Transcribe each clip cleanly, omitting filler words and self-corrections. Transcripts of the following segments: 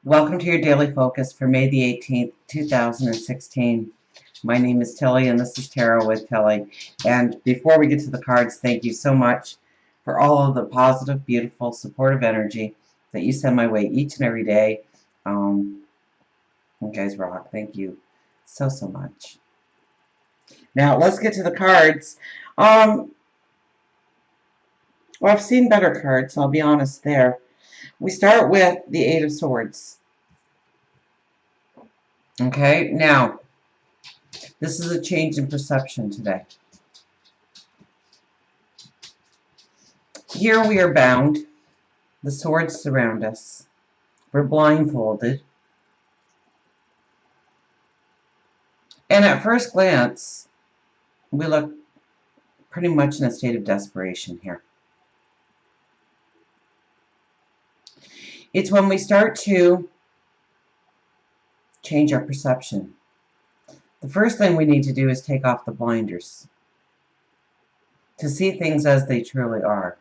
Welcome to your daily focus for May the 18th, 2016. My name is Tilly, and this is Tarot with Tilly. And before we get to the cards, thank you so much for all of the positive, beautiful, supportive energy that you send my way each and every day. You guys rock. Thank you so much. Now, let's get to the cards. Well, I've seen better cards, I'll be honest there. We start with the Eight of Swords. Okay, now, this is a change in perception today. Here we are bound. The swords surround us. We're blindfolded. And at first glance, we look pretty much in a state of desperation here. It's when we start to change our perception. The first thing we need to do is take off the blinders to see things as they truly are.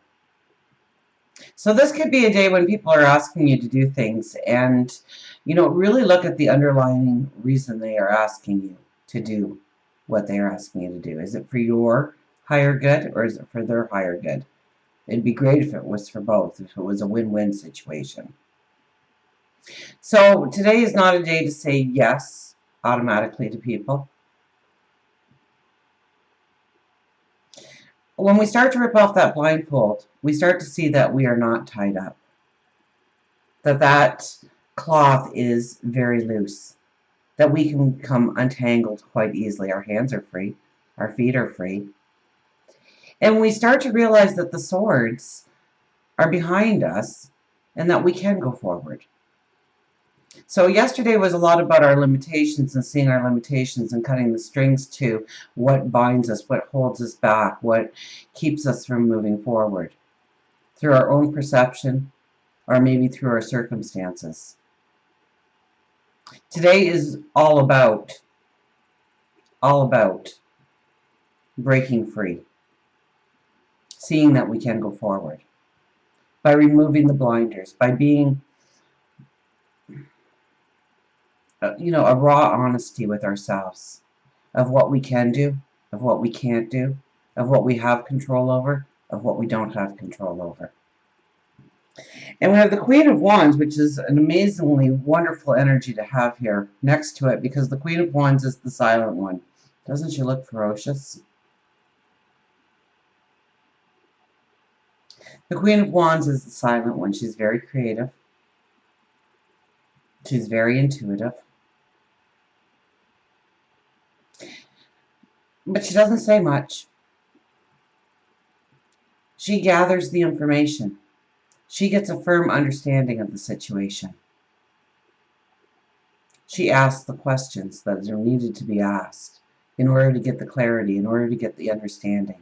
So this could be a day when people are asking you to do things and, really look at the underlying reason they are asking you to do what they are asking you to do. Is it for your higher good or is it for their higher good? It'd be great if it was for both, if it was a win-win situation. So today is not a day to say yes automatically to people. When we start to rip off that blindfold, we start to see that we are not tied up. That cloth is very loose. That we can become untangled quite easily. Our hands are free. Our feet are free. And we start to realize that the swords are behind us and that we can go forward. So yesterday was a lot about our limitations and seeing our limitations and cutting the strings to what binds us, what holds us back, what keeps us from moving forward through our own perception or maybe through our circumstances. Today is all about breaking free, seeing that we can go forward by removing the blinders, by being a raw honesty with ourselves of what we can do, of what we can't do, of what we have control over, of what we don't have control over. And we have the Queen of Wands, which is an amazingly wonderful energy to have here next to it because the Queen of Wands is the silent one. Doesn't she look ferocious? The Queen of Wands is the silent one. She's very creative. She's very intuitive. But she doesn't say much. She gathers the information. She gets a firm understanding of the situation. She asks the questions that are needed to be asked in order to get the clarity, in order to get the understanding.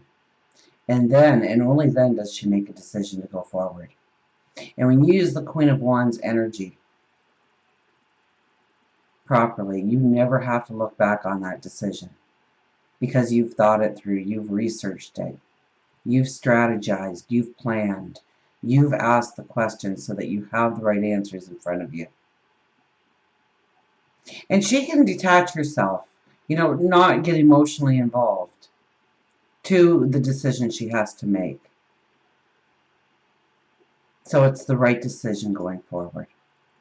And then, and only then, does she make a decision to go forward. And when you use the Queen of Wands energy properly, you never have to look back on that decision because you've thought it through, you've researched it, you've strategized, you've planned, you've asked the questions so that you have the right answers in front of you. And she can detach herself, not get emotionally involved to the decision she has to make. So it's the right decision going forward.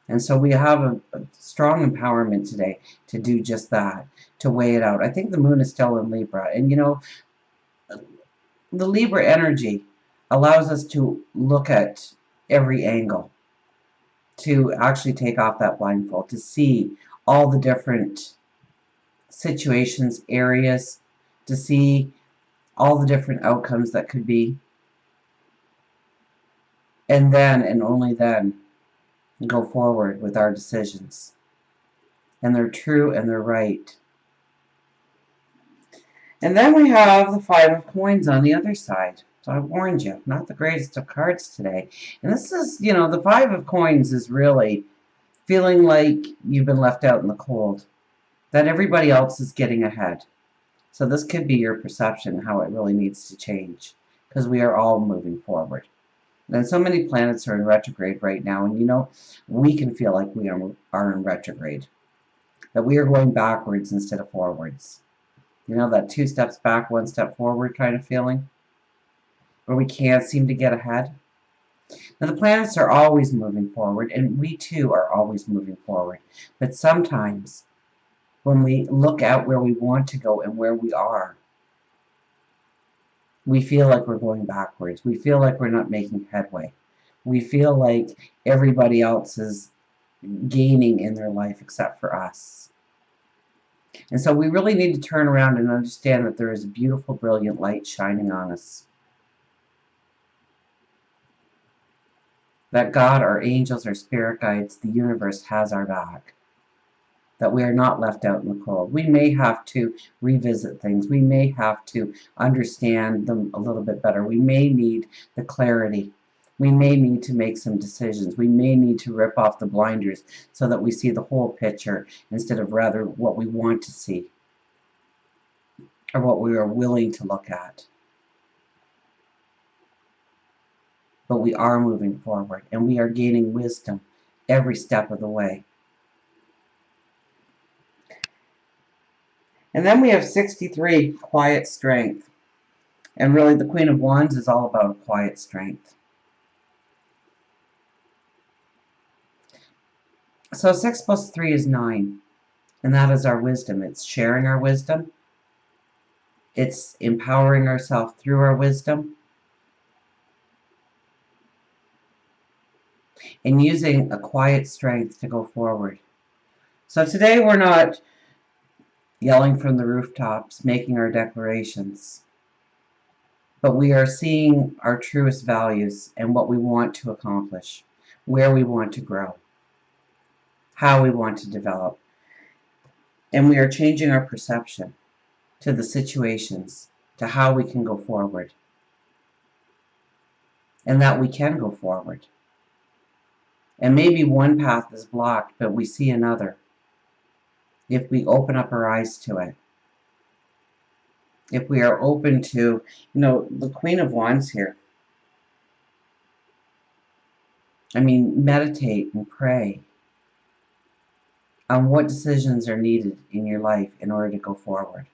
And so we have a strong empowerment today to do just that, to weigh it out. I think the moon is still in Libra. And, the Libra energy allows us to look at every angle, to actually take off that blindfold, to see all the different situations, areas, to see all the different outcomes that could be. And then, and only then, go forward with our decisions. And they're true and they're right. And then we have the Five of Coins on the other side. So I warned you, not the greatest of cards today. And this is, the Five of Coins is really feeling like you've been left out in the cold. That everybody else is getting ahead. So this could be your perception, how it really needs to change. Because we are all moving forward. And so many planets are in retrograde right now, and you know, we can feel like we are in retrograde, that we are going backwards instead of forwards. You know, that 2 steps back, 1 step forward kind of feeling, where we can't seem to get ahead. Now, the planets are always moving forward, and we too are always moving forward. But sometimes, when we look at where we want to go and where we are, we feel like we're going backwards. We feel like we're not making headway. We feel like everybody else is gaining in their life except for us. And so we really need to turn around and understand that there is a beautiful, brilliant light shining on us. That God, our angels, our spirit guides, the universe has our back. That we are not left out in the cold. We may have to revisit things. We may have to understand them a little bit better. We may need the clarity. We may need to make some decisions. We may need to rip off the blinders so that we see the whole picture instead of rather what we want to see or what we are willing to look at. But we are moving forward and we are gaining wisdom every step of the way. And then we have 63, quiet strength. And really the Queen of Wands is all about quiet strength. So 6 plus 3 is 9. And that is our wisdom. It's sharing our wisdom. It's empowering ourselves through our wisdom. And using a quiet strength to go forward. So today we're not yelling from the rooftops, making our declarations. But we are seeing our truest values and what we want to accomplish, where we want to grow, how we want to develop. And we are changing our perception to the situations, to how we can go forward. And that we can go forward. And maybe one path is blocked, but we see another. If we open up our eyes to it. If we are open to, you know, the Queen of Wands here. I mean, meditate and pray on what decisions are needed in your life in order to go forward.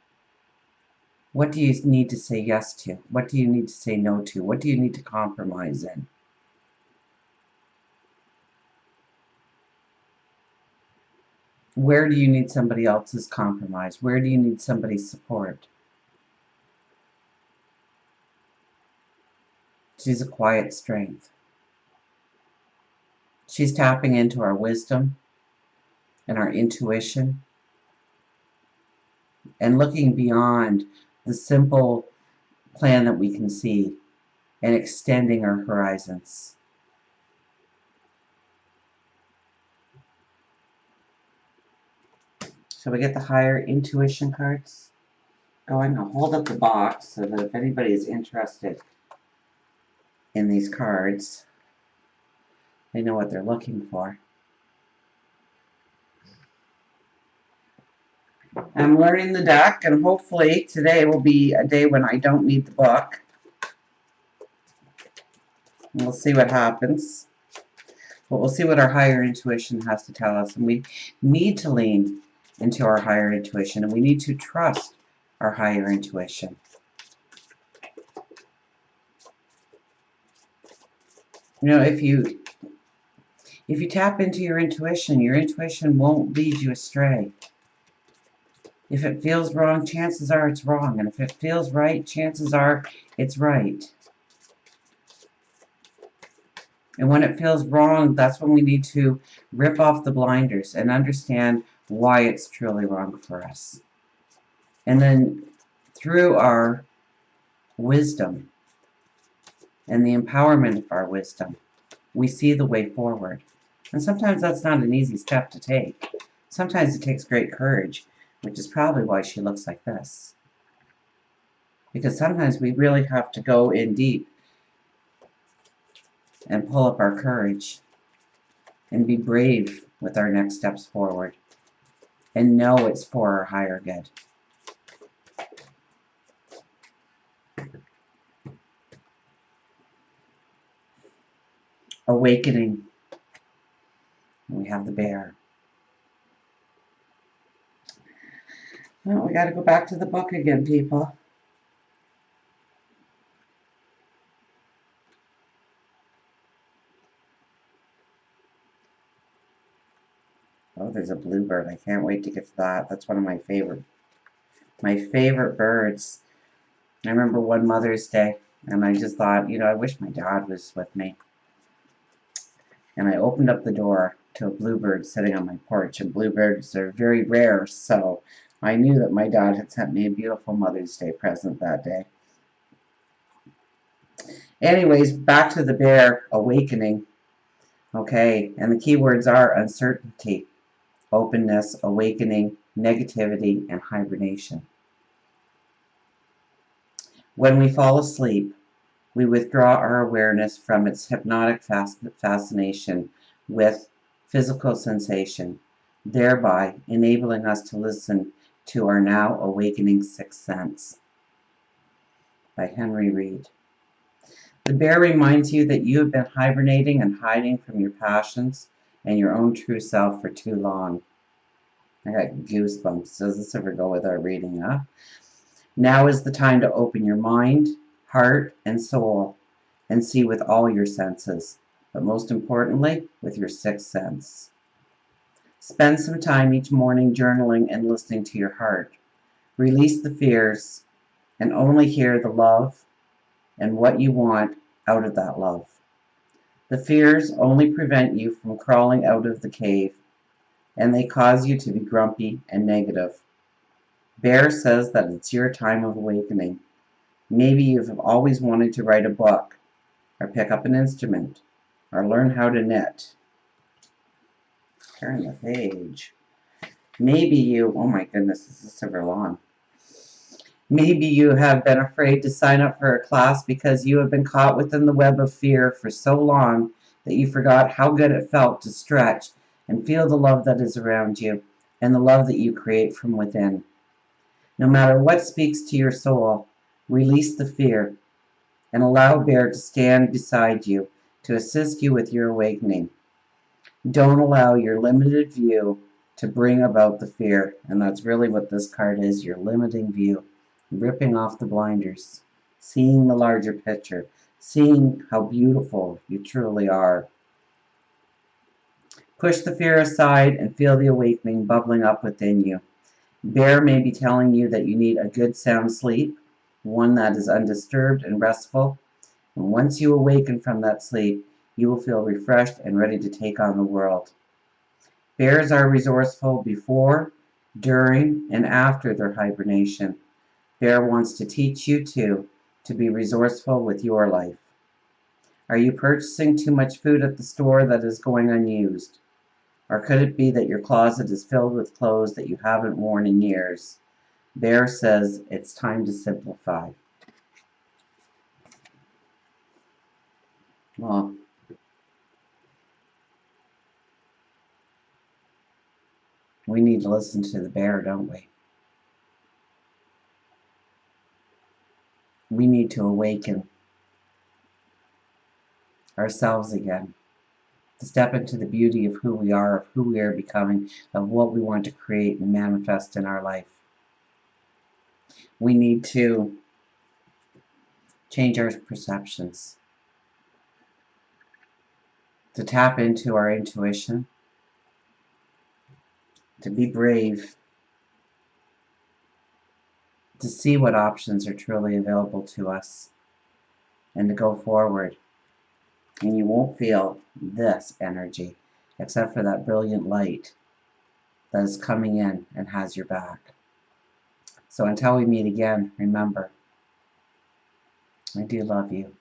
What do you need to say yes to? What do you need to say no to? What do you need to compromise in? Where do you need somebody else's compromise? Where do you need somebody's support? She's a quiet strength. She's tapping into our wisdom and our intuition and looking beyond the simple plan that we can see and extending our horizons. So we get the higher intuition cards going. I'll hold up the box so that if anybody is interested in these cards, they know what they're looking for. I'm learning the deck, and hopefully today will be a day when I don't need the book. And we'll see what happens. But we'll see what our higher intuition has to tell us. And we need to lean into our higher intuition, and we need to trust our higher intuition. You know, if you tap into your intuition won't lead you astray. If it feels wrong, chances are it's wrong. And if it feels right, chances are it's right. And when it feels wrong, that's when we need to rip off the blinders and understand why it's truly wrong for us. And then through our wisdom and the empowerment of our wisdom, we see the way forward. And sometimes that's not an easy step to take. Sometimes it takes great courage, which is probably why she looks like this. Because sometimes we really have to go in deep and pull up our courage and be brave with our next steps forward and know it's for our higher good. awakening. We have the bear. Well, we got to go back to the book again, people. Oh, there's a bluebird. I can't wait to get to that. That's one of my favorite birds. I remember one Mother's Day, and I just thought, I wish my dad was with me. And I opened up the door to a bluebird sitting on my porch, and bluebirds are very rare, so I knew that my dad had sent me a beautiful Mother's Day present that day. Anyways, back to the bear awakening. Okay, and the keywords are uncertainty, openness, awakening, negativity, and hibernation. When we fall asleep, we withdraw our awareness from its hypnotic fascination with physical sensation, thereby enabling us to listen to our now awakening sixth sense. By Henry Reed. The bear reminds you that you have been hibernating and hiding from your passions and your own true self for too long. I got goosebumps. Does this ever go without reading, huh? Now is the time to open your mind, heart, and soul and see with all your senses, but most importantly, with your sixth sense. Spend some time each morning journaling and listening to your heart. Release the fears and only hear the love and what you want out of that love. The fears only prevent you from crawling out of the cave, and they cause you to be grumpy and negative. Bear says that it's your time of awakening. Maybe you've always wanted to write a book, or pick up an instrument, or learn how to knit. Turn the page. Maybe you, oh my goodness, this is super long. Maybe you have been afraid to sign up for a class because you have been caught within the web of fear for so long that you forgot how good it felt to stretch and feel the love that is around you and the love that you create from within. No matter what speaks to your soul, release the fear and allow Bear to stand beside you to assist you with your awakening. Don't allow your limited view to bring about the fear, and that's really what this card is, your limiting view. Ripping off the blinders, seeing the larger picture, seeing how beautiful you truly are. Push the fear aside and feel the awakening bubbling up within you. Bear may be telling you that you need a good sound sleep, one that is undisturbed and restful. And once you awaken from that sleep, you will feel refreshed and ready to take on the world. Bears are resourceful before, during, and after their hibernation. Bear wants to teach you to be resourceful with your life. Are you purchasing too much food at the store that is going unused? Or could it be that your closet is filled with clothes that you haven't worn in years? Bear says it's time to simplify. Well, we need to listen to the bear, don't we? We need to awaken ourselves again, to step into the beauty of who we are, of who we are becoming, of what we want to create and manifest in our life. We need to change our perceptions, to tap into our intuition, to be brave, to see what options are truly available to us, and to go forward. And you won't feel this energy, except for that brilliant light that is coming in and has your back. So until we meet again, remember, I do love you.